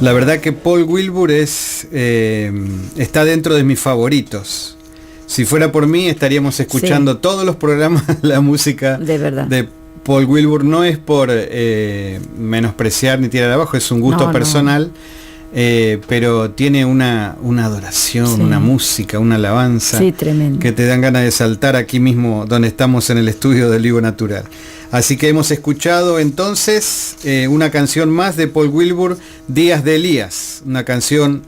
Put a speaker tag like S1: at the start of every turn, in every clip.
S1: La verdad que Paul Wilbur está dentro de mis favoritos. Si fuera por mí, estaríamos escuchando todos los programas, la música
S2: de verdad
S1: de Paul Wilbur. No es por menospreciar ni tirar abajo, es un gusto personal, pero tiene una adoración, una música, una alabanza que te dan ganas de saltar aquí mismo donde estamos en el estudio del Olivo Natural. Así que hemos escuchado entonces una canción más de Paul Wilbur, Días de Elías, una canción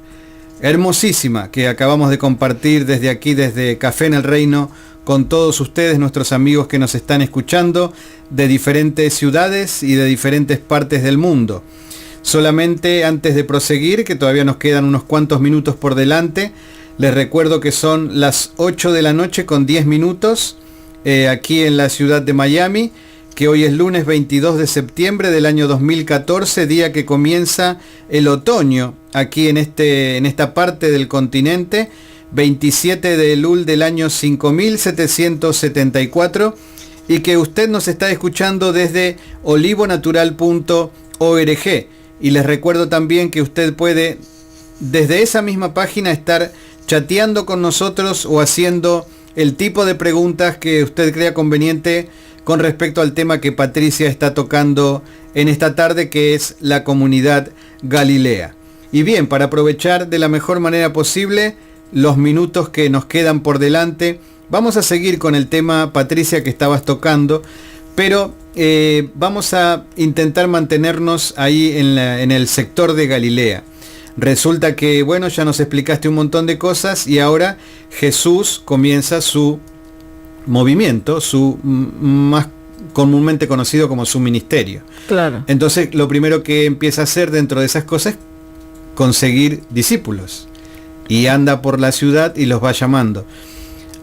S1: hermosísima que acabamos de compartir desde aquí, desde Café en el Reino, con todos ustedes, nuestros amigos que nos están escuchando de diferentes ciudades y de diferentes partes del mundo. Solamente antes de proseguir, que todavía nos quedan unos cuantos minutos por delante, les recuerdo que son las 8 de la noche con 10 minutos aquí en la ciudad de Miami, que hoy es lunes 22 de septiembre del año 2014, día que comienza el otoño aquí en esta parte del continente, 27 de Elul del año 5774, y que usted nos está escuchando desde olivonatural.org. Y les recuerdo también que usted puede desde esa misma página estar chateando con nosotros o haciendo el tipo de preguntas que usted crea conveniente con respecto al tema que Patricia está tocando en esta tarde, que es la comunidad Galilea. Y bien, para aprovechar de la mejor manera posible los minutos que nos quedan por delante, vamos a seguir con el tema, Patricia, que estabas tocando, pero vamos a intentar mantenernos ahí en el sector de Galilea. Resulta que, bueno, ya nos explicaste un montón de cosas y ahora Jesús comienza su movimiento, su más comúnmente conocido como su ministerio.
S2: Claro.
S1: Entonces, lo primero que empieza a hacer dentro de esas cosas es conseguir discípulos. Y anda por la ciudad y los va llamando.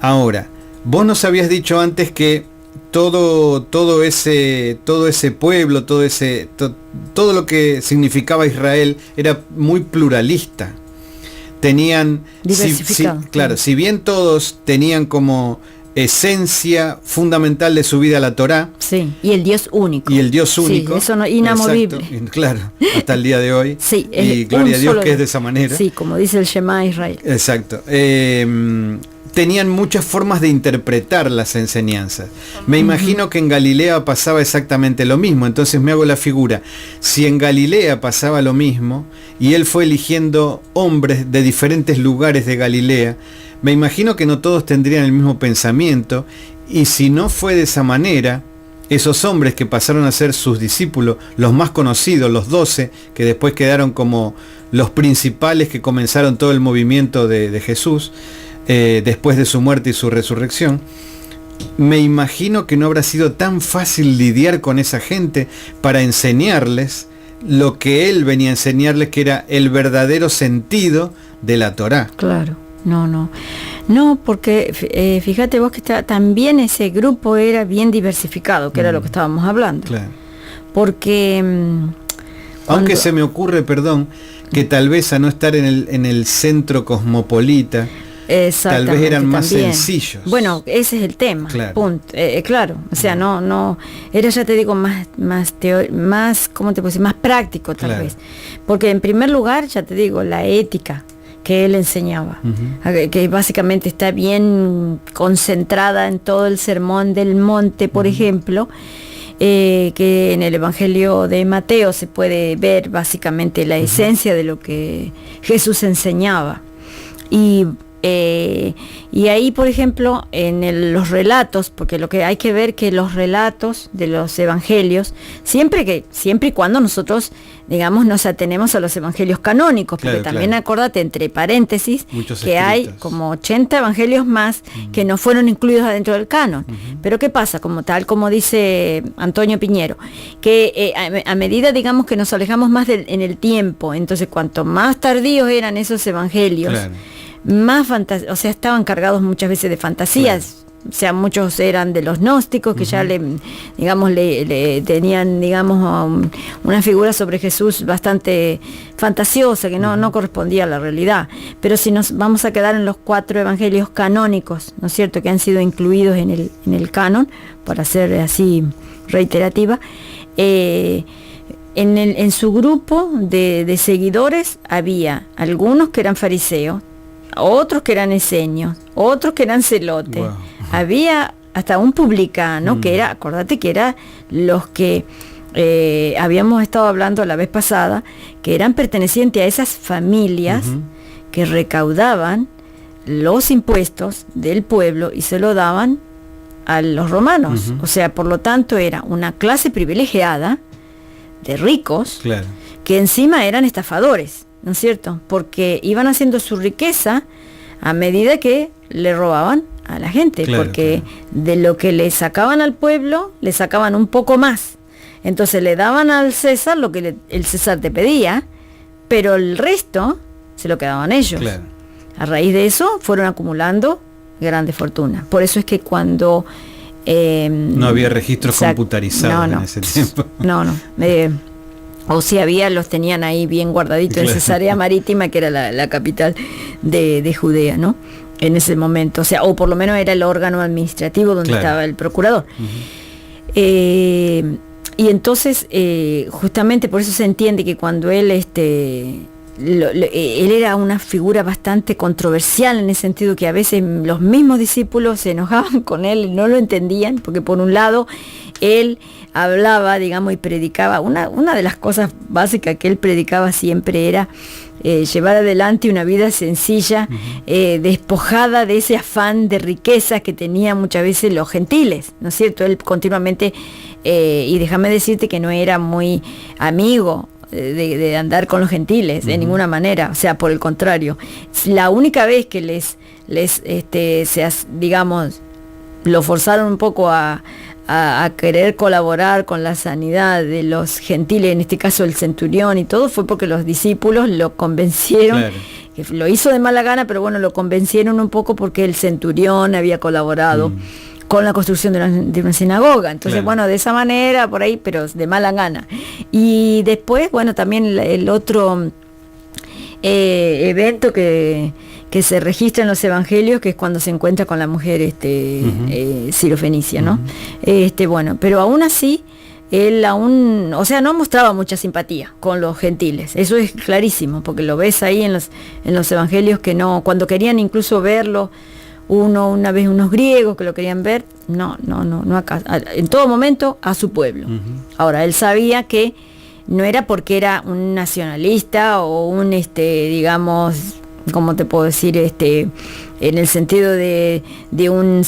S1: Ahora, vos nos habías dicho antes que todo ese pueblo, todo lo que significaba Israel era muy pluralista. Tenían,
S2: diversificado.
S1: Si bien todos tenían como esencia fundamental de su vida la Torá.
S2: Sí, y el Dios único.
S1: Y el Dios único.
S2: Sí, eso no, inamovible.
S1: Exacto, claro, hasta el día de hoy.
S2: Sí,
S1: y gloria a Dios que es de esa manera.
S2: Sí, como dice el Shema Israel.
S1: Exacto. Tenían muchas formas de interpretar las enseñanzas. Me imagino que en Galilea pasaba exactamente lo mismo. Entonces me hago la figura. Si en Galilea pasaba lo mismo, y él fue eligiendo hombres de diferentes lugares de Galilea, me imagino que no todos tendrían el mismo pensamiento, y si no fue de esa manera, esos hombres que pasaron a ser sus discípulos, los más conocidos, los 12, que después quedaron como los principales que comenzaron todo el movimiento de Jesús, después de su muerte y su resurrección, me imagino que no habrá sido tan fácil lidiar con esa gente para enseñarles lo que él venía a enseñarles, que era el verdadero sentido de la Torá.
S2: Claro. No, porque fíjate vos que también ese grupo era bien diversificado, que era lo que estábamos hablando.
S1: Claro.
S2: Porque
S1: aunque se me ocurre, perdón, que tal vez a no estar en el centro cosmopolita, tal vez eran más sencillos.
S2: Bueno, ese es el tema.
S1: Claro.
S2: Punto. Claro, o sea, no era, ya te digo, más ¿cómo te puedo decir? Más práctico tal vez. Porque en primer lugar, ya te digo, la ética que él enseñaba, que básicamente está bien concentrada en todo el sermón del monte, por ejemplo, que en el Evangelio de Mateo se puede ver básicamente la esencia de lo que Jesús enseñaba. Y ahí, por ejemplo, los relatos, porque lo que hay que ver que los relatos de los evangelios, siempre y cuando nosotros, digamos, nos atenemos a los evangelios canónicos, porque también acordate, entre paréntesis, muchos que escritos. Hay como 80 evangelios más que no fueron incluidos adentro del canon. Pero ¿qué pasa? Como dice Antonio Piñero, que a medida, digamos, que nos alejamos más en el tiempo, entonces cuanto más tardíos eran esos evangelios, más o sea, estaban cargados muchas veces de fantasías. O sea, muchos eran de los gnósticos que ya le tenían, digamos, una figura sobre Jesús bastante fantasiosa, que no correspondía a la realidad. Pero si nos vamos a quedar en los 4 evangelios canónicos, ¿no es cierto?, que han sido incluidos en el canon, para ser así reiterativa, en su grupo de seguidores había algunos que eran fariseos, otros que eran esenios, otros que eran celotes. Wow. Había hasta un publicano que era, acordate que era los que habíamos estado hablando la vez pasada, que eran pertenecientes a esas familias que recaudaban los impuestos del pueblo y se lo daban a los romanos. O sea, por lo tanto era una clase privilegiada de ricos, claro, que encima eran estafadores, ¿no es cierto? Porque iban haciendo su riqueza a medida que le robaban a la gente, claro, porque claro, de lo que le sacaban al pueblo, le sacaban un poco más. Entonces le daban al César lo que el César te pedía, pero el resto se lo quedaban ellos. Claro. A raíz de eso fueron acumulando grandes fortunas. Por eso es que cuando...
S1: no había registros computarizados en ese tiempo.
S2: O si había, los tenían ahí bien guardaditos, claro, en Cesarea Marítima, que era la capital de Judea, ¿no? En ese momento, o sea, o por lo menos era el órgano administrativo donde, claro, estaba el procurador. Y entonces, justamente por eso se entiende que cuando él, él era una figura bastante controversial, en el sentido que a veces los mismos discípulos se enojaban con él y no lo entendían, porque por un lado él hablaba, digamos, y predicaba. Una de las cosas básicas que él predicaba siempre era llevar adelante una vida sencilla, despojada de ese afán de riqueza que tenían muchas veces los gentiles, ¿no es cierto? Él continuamente, y déjame decirte que no era muy amigo de andar con los gentiles, de ninguna manera, o sea, por el contrario. La única vez que digamos, lo forzaron un poco a querer colaborar con la sanidad de los gentiles, en este caso el centurión y todo, fue porque los discípulos lo convencieron, claro, que lo hizo de mala gana, pero bueno, lo convencieron un poco porque el centurión había colaborado con la construcción de una sinagoga. Entonces, claro, bueno, de esa manera, por ahí, pero de mala gana. Y después, bueno, también el otro evento que se registra en los evangelios, que es cuando se encuentra con la mujer sirofenicia, ¿no? Bueno, pero aún así, él o sea, no mostraba mucha simpatía con los gentiles. Eso es clarísimo, porque lo ves ahí en los evangelios, que no, cuando querían incluso verlo, una vez unos griegos que lo querían ver, no acá, en todo momento a su pueblo. Ahora, él sabía que no era porque era un nacionalista o un, digamos, ¿cómo te puedo decir? En el sentido de un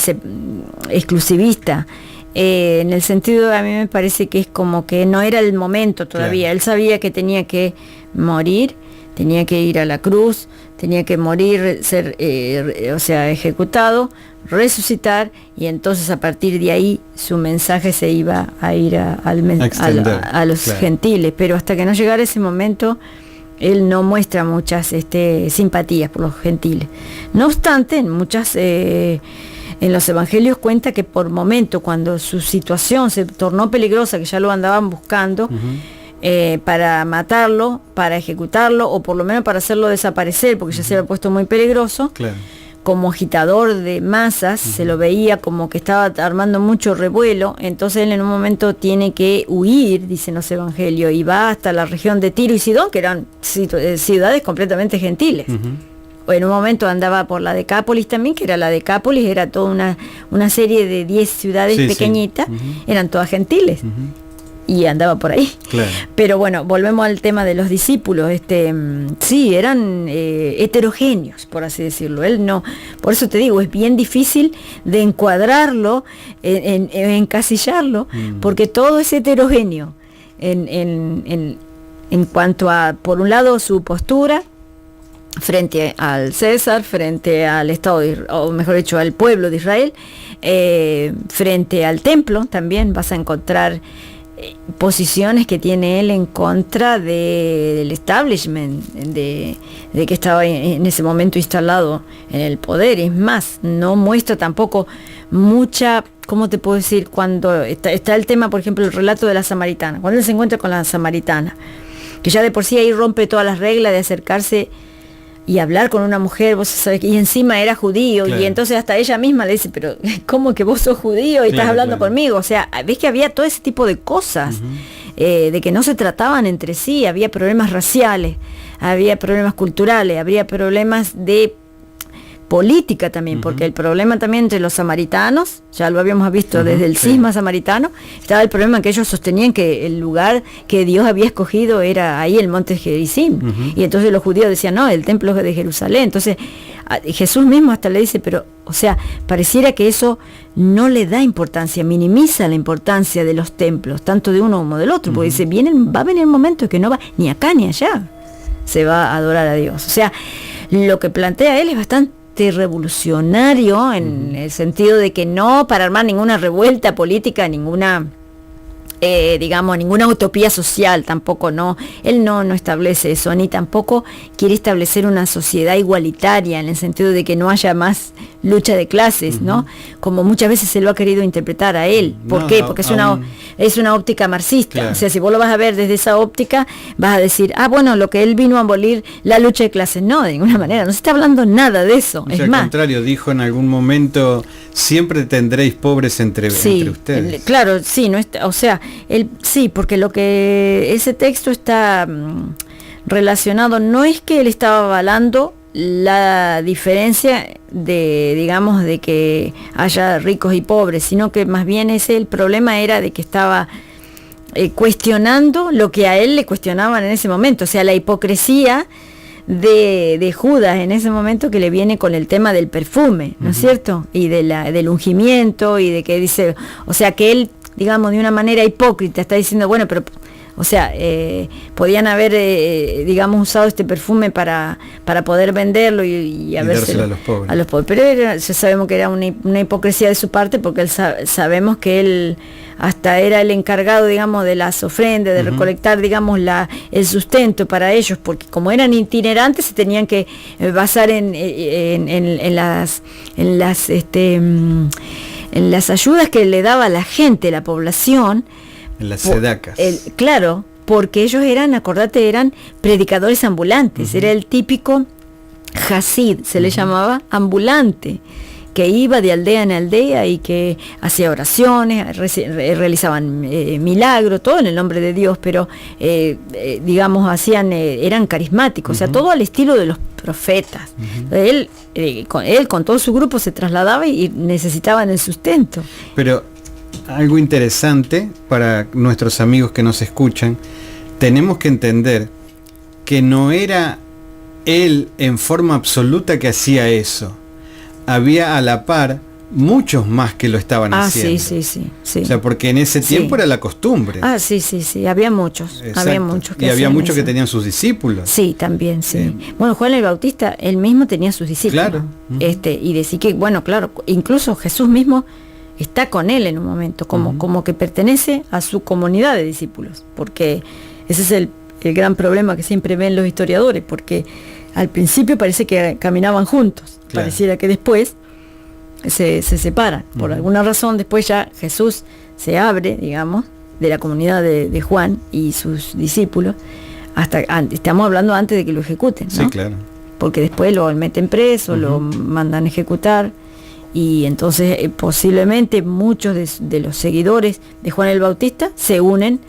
S2: exclusivista. En el sentido, a mí me parece que es como que no era el momento todavía. Claro. Él sabía que tenía que morir, tenía que ir a la cruz, tenía que morir, ser, ejecutado, resucitar, y entonces a partir de ahí su mensaje se iba a ir a los, claro, gentiles. Pero hasta que no llegara ese momento, él no muestra muchas simpatías por los gentiles. No obstante, en los evangelios cuenta que por momento, cuando su situación se tornó peligrosa, que ya lo andaban buscando, para matarlo, para ejecutarlo, o por lo menos para hacerlo desaparecer, porque ya se había puesto muy peligroso, claro, como agitador de masas, se lo veía como que estaba armando mucho revuelo. Entonces él en un momento tiene que huir, dicen los evangelios, y va hasta la región de Tiro y Sidón, que eran ciudades completamente gentiles. O en un momento andaba por la Decápolis también, que era la Decápolis, era toda una serie de 10 ciudades pequeñitas, eran todas gentiles. Y andaba por ahí. Claro. Pero bueno, volvemos al tema de los discípulos. Sí, eran heterogéneos, por así decirlo. Él no, por eso te digo, es bien difícil de encuadrarlo, encasillarlo, porque todo es heterogéneo en cuanto a, por un lado, su postura frente al César, frente al Estado, o mejor dicho, al pueblo de Israel, frente al templo. También vas a encontrar posiciones que tiene él en contra del establishment, de que estaba en ese momento instalado en el poder. Es más, no muestra tampoco mucha, ¿cómo te puedo decir? Cuando está el tema, por ejemplo, el relato de la samaritana, cuando él se encuentra con la samaritana, que ya de por sí ahí rompe todas las reglas de acercarse y hablar con una mujer, vos sabés, y encima era judío, claro, y entonces hasta ella misma le dice, pero ¿cómo que vos sos judío y estás hablando conmigo? O sea, ves que había todo ese tipo de cosas de que no se trataban entre sí, había problemas raciales, había problemas culturales, habría problemas de política también, porque el problema también entre los samaritanos, ya lo habíamos visto desde el cisma samaritano, estaba el problema que ellos sostenían que el lugar que Dios había escogido era ahí el monte Gerizim, y entonces los judíos decían, no, el templo es de Jerusalén. Entonces Jesús mismo hasta le dice, pero, o sea, pareciera que eso no le da importancia, minimiza la importancia de los templos, tanto de uno como del otro, porque dice, va a venir un momento que no va ni acá ni allá, se va a adorar a Dios. O sea, lo que plantea él es bastante revolucionario en el sentido de que no para armar ninguna revuelta política, ninguna ninguna utopía social, tampoco él no establece eso, ni tampoco quiere establecer una sociedad igualitaria en el sentido de que no haya más lucha de clases, ¿no? Como muchas veces se lo ha querido interpretar a él. ¿Por qué? Porque es una óptica marxista, claro. O sea, si vos lo vas a ver desde esa óptica, vas a decir, bueno, lo que él vino a abolir la lucha de clases, no, de ninguna manera, no se está hablando nada de eso.
S1: O sea, al contrario, dijo en algún momento, siempre tendréis pobres entre ustedes.
S2: Claro, sí, no está, o sea, sí, porque lo que ese texto está relacionado, no es que él estaba avalando la diferencia de, digamos, de que haya ricos y pobres, sino que más bien el problema era de que estaba cuestionando lo que a él le cuestionaban en ese momento, o sea, la hipocresía de Judas en ese momento, que le viene con el tema del perfume, ¿no es cierto? Y del ungimiento, y de que dice, o sea, que él, digamos, de una manera hipócrita está diciendo, bueno, pero, o sea, podían haber, digamos, usado este perfume para poder venderlo y dárselo a los pobres. Pero ya sabemos que era una hipocresía de su parte, porque sabemos que él hasta era el encargado, digamos, de las ofrendas, de recolectar, digamos, el sustento para ellos, porque como eran itinerantes se tenían que basar en las ayudas que le daba la gente, la población,
S1: en las sedacas.
S2: Claro, porque ellos eran predicadores ambulantes, era el típico Hasid, se le llamaba ambulante, que iba de aldea en aldea y que hacía oraciones, realizaban milagros, todo en el nombre de Dios, pero digamos, eran carismáticos, o sea, todo al estilo de los profetas. Él con todo su grupo se trasladaba y necesitaban el sustento.
S1: Pero algo interesante para nuestros amigos que nos escuchan, tenemos que entender que no era él en forma absoluta que hacía eso. Había a la par muchos más que lo estaban haciendo. Sí. O sea, porque en ese tiempo era la costumbre.
S2: Sí, había muchos.
S1: Exacto.
S2: Había muchos que
S1: había muchos que tenían sus discípulos.
S2: Sí, también, sí. Bueno, Juan el Bautista, él mismo tenía sus discípulos.
S1: Claro.
S2: Y decir que, bueno, claro, incluso Jesús mismo está con él en un momento, como que pertenece a su comunidad de discípulos, porque ese es el gran problema que siempre ven los historiadores, porque al principio parece que caminaban juntos, claro. Pareciera que después se separan, por alguna razón después ya Jesús se abre, digamos, de la comunidad de Juan y sus discípulos, estamos hablando antes de que lo ejecuten, ¿no?
S1: Sí, claro.
S2: Porque después lo meten preso, lo mandan a ejecutar, y entonces posiblemente muchos de los seguidores de Juan el Bautista se unen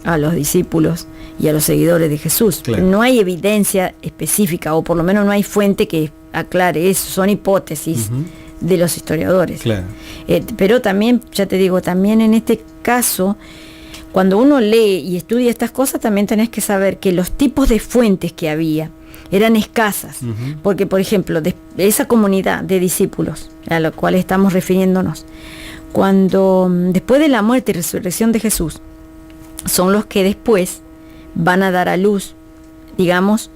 S2: a los discípulos y a los seguidores de Jesús. Claro. No hay evidencia específica, o por lo menos no hay fuente que aclare eso, son hipótesis de los historiadores.
S1: Claro.
S2: Pero también, ya te digo, también en este caso, cuando uno lee y estudia estas cosas, también tenés que saber que los tipos de fuentes que había eran escasas, porque, por ejemplo, de esa comunidad de discípulos a la cual estamos refiriéndonos, cuando después de la muerte y resurrección de Jesús, son los que después van a dar a luz, digamos,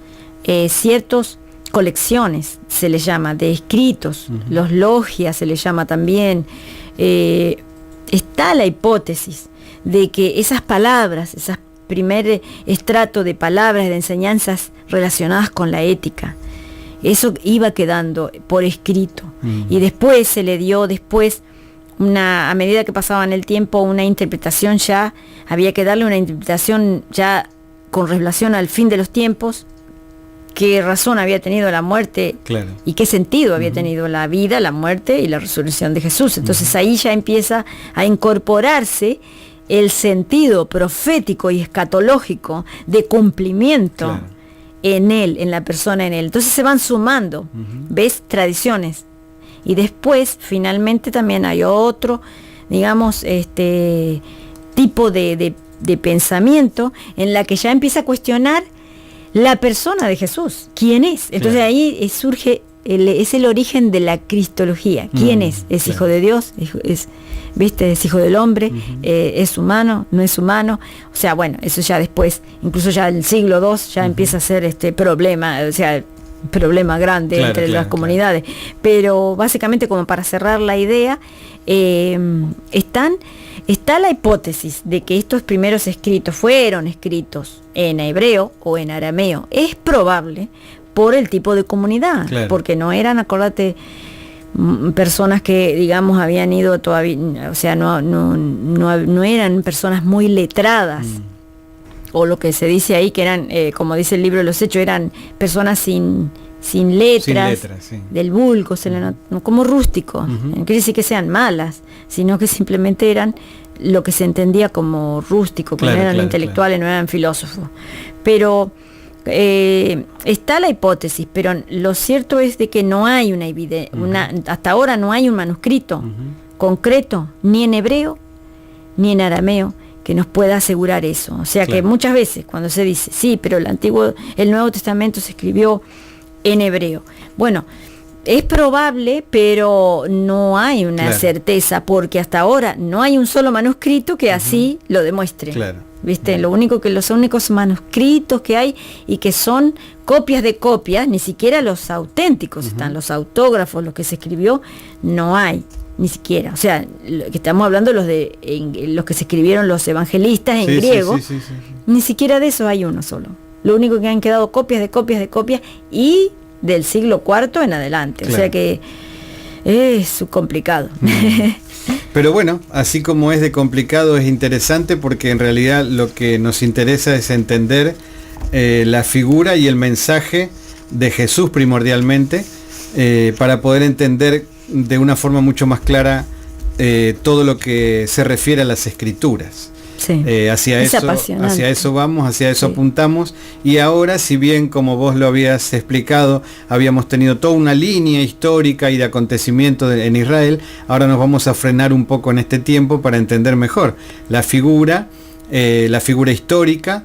S2: ciertas colecciones, se les llama, de escritos, los logias se les llama también. Está la hipótesis de que esas palabras, esas primer estrato de palabras, de enseñanzas relacionadas con la ética, eso iba quedando por escrito, y después se le dio a medida que pasaba en el tiempo, una interpretación, ya había que darle una interpretación ya con relación al fin de los tiempos, qué razón había tenido la muerte, claro, y qué sentido había tenido la vida, la muerte y la resurrección de Jesús. Entonces ahí ya empieza a incorporarse el sentido profético y escatológico de cumplimiento, claro, en él, en la persona, en él. Entonces se van sumando, ¿ves? Tradiciones. Y después, finalmente, también hay otro, digamos, tipo de pensamiento en la que ya empieza a cuestionar la persona de Jesús. ¿Quién es? Entonces, claro, ahí surge, es el origen de la cristología. ¿Quién es? ¿Es hijo de Dios? ¿Viste? Es hijo del hombre, es humano, no es humano. O sea, bueno, eso ya después, incluso ya en el siglo II ya empieza a ser problema, o sea, problema grande, claro, entre las comunidades. Claro. Pero básicamente, como para cerrar la idea, está la hipótesis de que estos primeros escritos fueron escritos en hebreo o en arameo. Es probable por el tipo de comunidad, claro, porque no eran, acordate, personas que, digamos, habían ido todavía, o sea, no eran personas muy letradas, o lo que se dice ahí que eran, como dice el libro de los Hechos, eran personas sin letras, sí, del vulgo, como rústicos. No quiere decir que sean malas, sino que simplemente eran lo que se entendía como rústico, que claro, no eran, claro, intelectuales, claro, no eran filósofos. Pero está la hipótesis, pero lo cierto es de que no hay una evidencia, hasta ahora no hay un manuscrito concreto, ni en hebreo, ni en arameo, que nos pueda asegurar eso. O sea, claro, que muchas veces cuando se dice, sí, pero el Nuevo Testamento se escribió en hebreo. Bueno, es probable, pero no hay una, claro, certeza, porque hasta ahora no hay un solo manuscrito que así lo demuestre. Claro. ¿Viste? Los únicos manuscritos que hay y que son copias de copias, ni siquiera los auténticos están, los autógrafos, los que se escribió, no hay, ni siquiera. O sea, que estamos hablando los que se escribieron los evangelistas en griego, sí. Ni siquiera de eso hay uno solo. Lo único que han quedado copias de copias de copias, y del siglo IV en adelante. Claro. O sea que es complicado.
S1: Pero bueno, así como es de complicado, es interesante, porque en realidad lo que nos interesa es entender la figura y el mensaje de Jesús primordialmente, para poder entender de una forma mucho más clara todo lo que se refiere a las Escrituras. Sí, hacia eso vamos, hacia eso, sí, apuntamos. Y ahora, si bien, como vos lo habías explicado, habíamos tenido toda una línea histórica y de acontecimientos en Israel, ahora nos vamos a frenar un poco en este tiempo para entender mejor la figura histórica,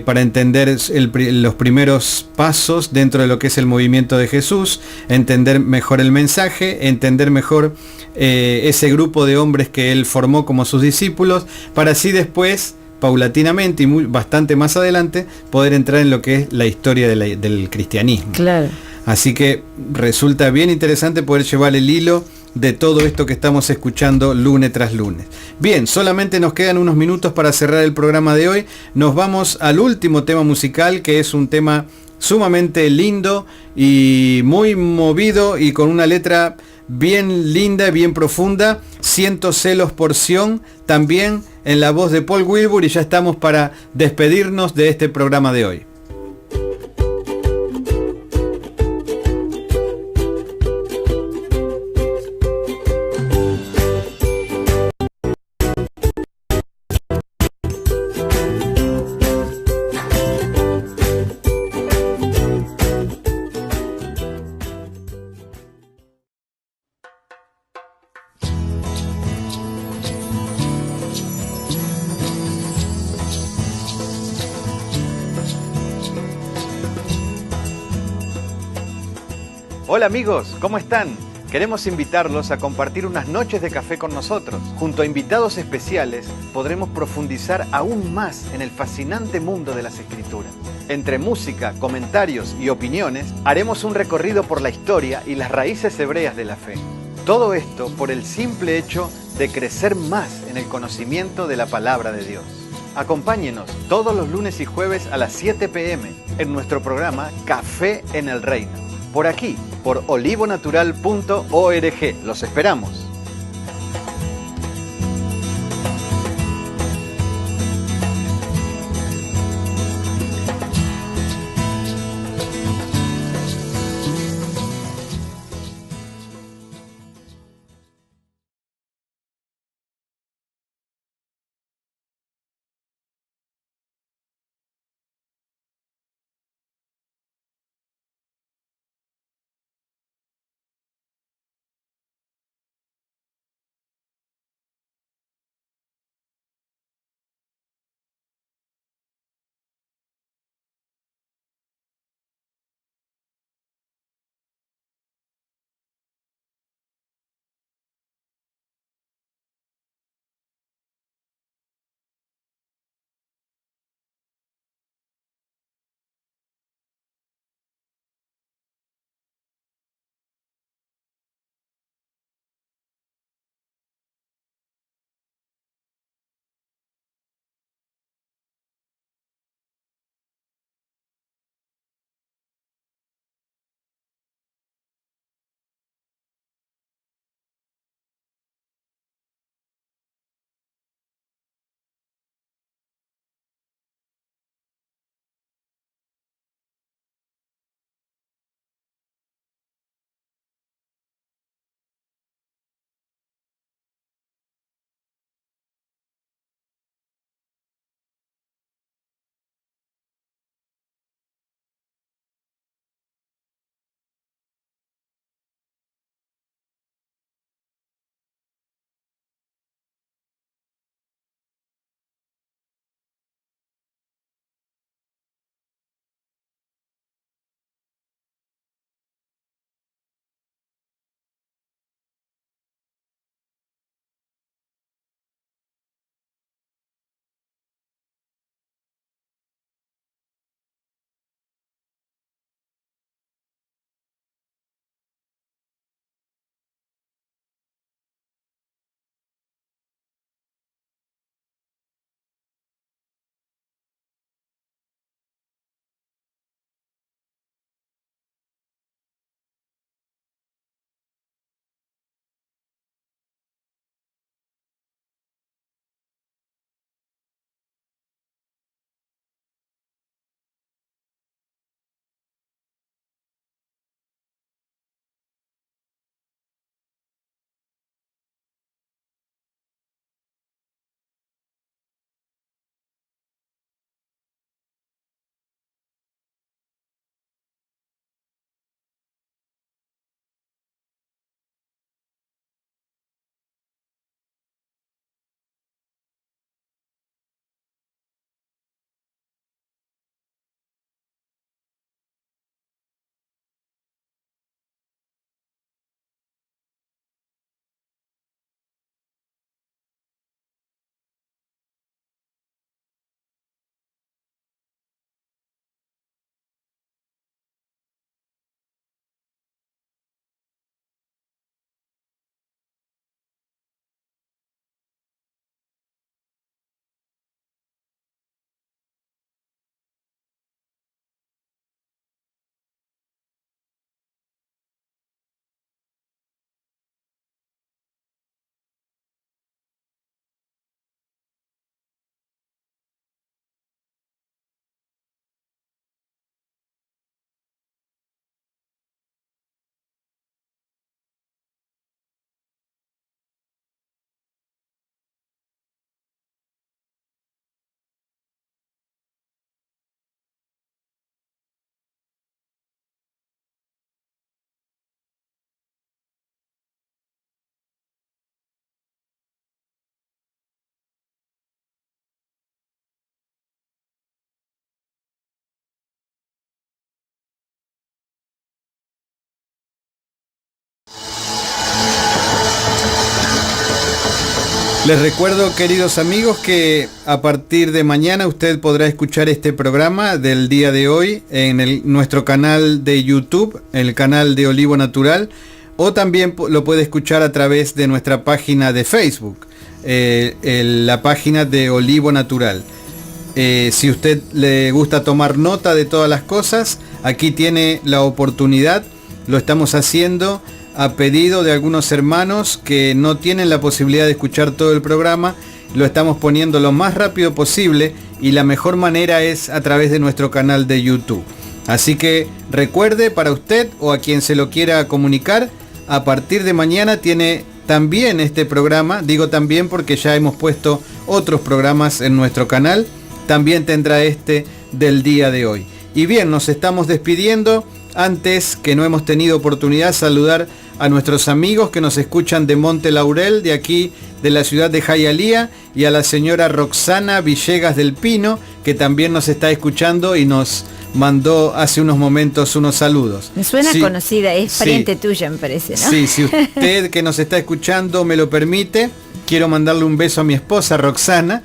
S1: para entender los primeros pasos dentro de lo que es el movimiento de Jesús, entender mejor el mensaje, entender mejor ese grupo de hombres que él formó como sus discípulos, para así después, paulatinamente y bastante más adelante, poder entrar en lo que es la historia del cristianismo.
S2: Claro.
S1: Así que resulta bien interesante poder llevar el hilo de todo esto que estamos escuchando lunes tras lunes. Bien, solamente nos quedan unos minutos para cerrar el programa de hoy. Nos vamos al último tema musical, que es un tema sumamente lindo y muy movido, y con una letra bien linda, bien profunda. Siento celos por Sión, también en la voz de Paul Wilbur, y ya estamos para despedirnos de este programa de hoy.
S3: Hola amigos, ¿cómo están? Queremos invitarlos a compartir unas noches de café con nosotros. Junto a invitados especiales podremos profundizar aún más en el fascinante mundo de las Escrituras. Entre música, comentarios y opiniones, haremos un recorrido por la historia y las raíces hebreas de la fe. Todo esto por el simple hecho de crecer más en el conocimiento de la palabra de Dios. Acompáñenos todos los lunes y jueves a las 7 p.m. en nuestro programa Café en el Reino. Por aquí, por olivonatural.org. Los esperamos.
S1: Les recuerdo, queridos amigos, que a partir de mañana usted podrá escuchar este programa del día de hoy en nuestro canal de YouTube, el canal de Olivo Natural, o también lo puede escuchar a través de nuestra página de Facebook, la página de Olivo Natural. Si usted le gusta tomar nota de todas las cosas, aquí tiene la oportunidad. Lo estamos haciendo a pedido de algunos hermanos que no tienen la posibilidad de escuchar todo el programa. Lo estamos poniendo lo más rápido posible y la mejor manera es a través de nuestro canal de YouTube. Así que recuerde, para usted o a quien se lo quiera comunicar, a partir de mañana tiene también este programa. Digo también porque ya hemos puesto otros programas en nuestro canal. También tendrá este del día de hoy. Y bien, nos estamos despidiendo. Antes, que no hemos tenido oportunidad de saludar a nuestros amigos que nos escuchan de Monte Laurel, de aquí de la ciudad de Hialeah, y a la señora Roxana Villegas del Pino, que también nos está escuchando y nos mandó hace unos momentos unos saludos.
S2: Me suena conocida, es pariente tuya, me parece, ¿no?
S1: Sí, si usted que nos está escuchando me lo permite, quiero mandarle un beso a mi esposa Roxana,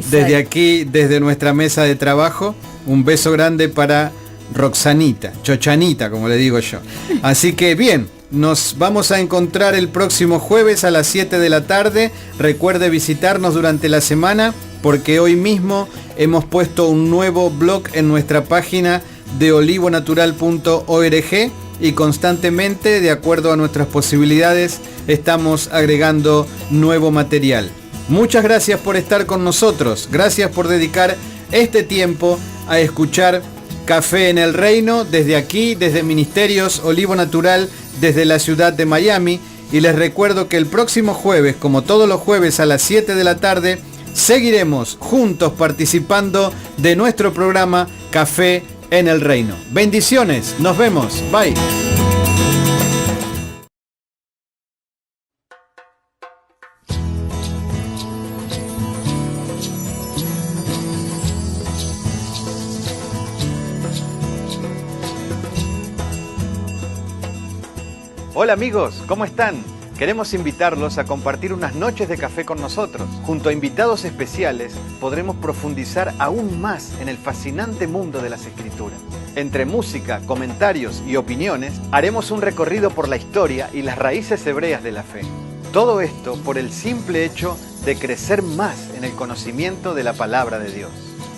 S1: desde aquí, desde nuestra mesa de trabajo, un beso grande para Roxanita, Chochanita, como le digo yo. Así que bien, nos vamos a encontrar el próximo jueves a las 7 de la tarde. Recuerde visitarnos durante la semana, porque hoy mismo hemos puesto un nuevo blog en nuestra página de olivonatural.org y constantemente, de acuerdo a nuestras posibilidades, estamos agregando nuevo material. Muchas gracias por estar con nosotros. Gracias por dedicar este tiempo a escuchar Café en el Reino, desde aquí, desde Ministerios Olivo Natural, desde la ciudad de Miami. Y les recuerdo que el próximo jueves, como todos los jueves a las 7 de la tarde, seguiremos juntos participando de nuestro programa Café en el Reino. Bendiciones, nos vemos, bye.
S3: Hola amigos, ¿cómo están? Queremos invitarlos a compartir unas noches de café con nosotros. Junto a invitados especiales podremos profundizar aún más en el fascinante mundo de las Escrituras. Entre música, comentarios y opiniones, haremos un recorrido por la historia y las raíces hebreas de la fe. Todo esto por el simple hecho de crecer más en el conocimiento de la palabra de Dios.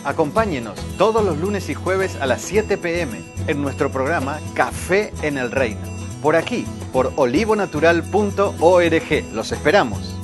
S3: Acompáñenos todos los lunes y jueves a las 7 p.m. en nuestro programa Café en el Reino. Por aquí, por olivonatural.org. Los esperamos.